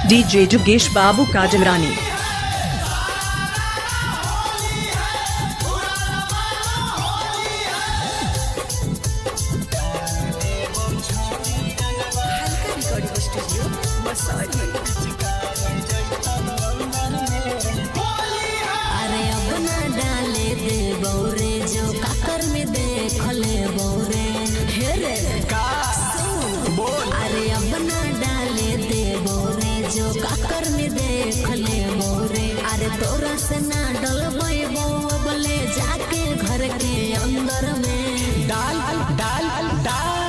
DJ जुगेश बाबू काजल रानी। अरे अब ना डाले दे बौरे जो काकर में देख ले बौरे हेरे अरे अब ना डाले दे बौरे जो काकर में देख ले बौरे। अरे तोरा से ना डलबई बो बोले जाके घर के अंदर में डाल डाल डाल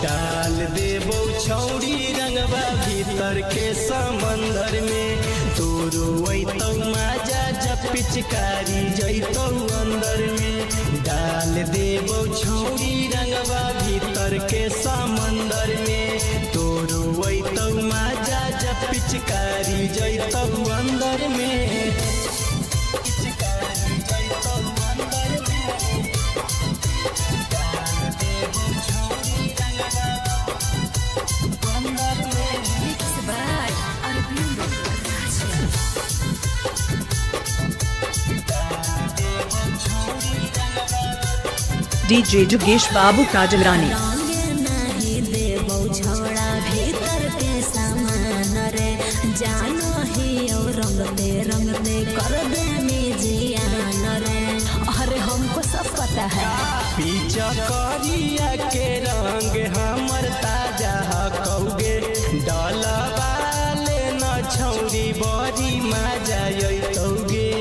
डाल देबो छौड़ी रंगवा भीतर के समंदर में। तोरो वैतौ माजा जब पिचकारी जैतौ अंदर में। डाल देबो छौड़ी रंगवा भीतर के समंदर में। तोरो वैतौ माजा जब पिचकारी जैतौ अंदर में। डीजे जुगेश बाबू काजल रानी। नहीं देबो छोड़ा भीतर के सामान रे जानो ही और रंगते कर दे मिजियान रे। अरे हमको सब पता है। पीछा करिया के रंग हमर ताजा कौगे डलवा ले न छौरी बड़ी मजा अइतौगे।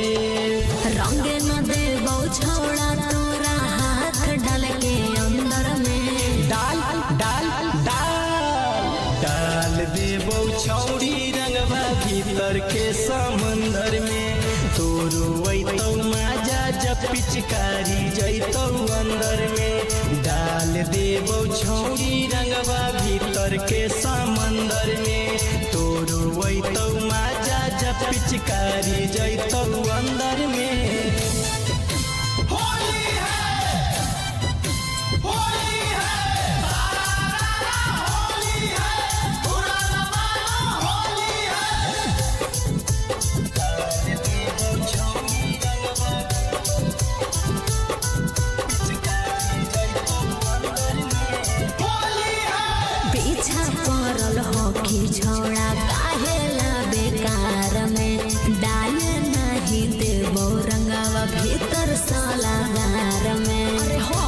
रंग न देबो छोड़ा तोरा हाथ डाल के अंदर में। डाल डाल डाल डाल देबो छौरी रंगवा भीतर के समंदर में। तोरो वैतौ माजा जब पिचकारी जैतौ अंदर में। डाल देबो छौरी रंगवा भीतर के समंदर में। तोरो वैतौ माजा जब पिचकारी जैतौ अंदर में। पीछा पड़ल हकी छोड़ा काहेला बेकार में। डाले नहीं देबो रंगवा भीतर सालागार में। अरे हो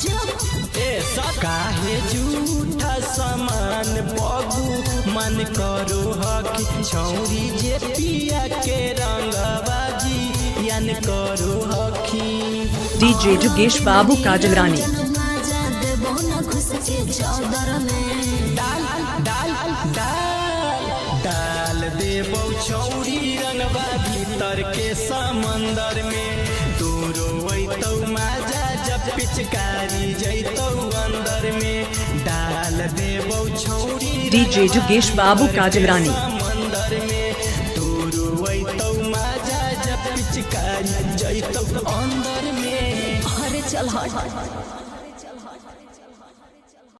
जब ऐसा काहे झूठा समान बगू मन करो हकी छौरी जे पिया के रंगबाजी यान करो हकी। डीजे जुगेश बाबू काजल रानी। माजा देबो न घुस के चौदर में। डाल डाल डाल डाल देबो छौरी रंगवा भीतर के समंदर में। तोरो वैतौ माजा जब पिचकारी जैतौ अंदर में। डाल देबो छौरी डीजे जुगेश बाबू काजल रानी। समंदर में। तोरो वैतौ माजा जब पिचकारी जैतौ अंदर में। अरे चल हट।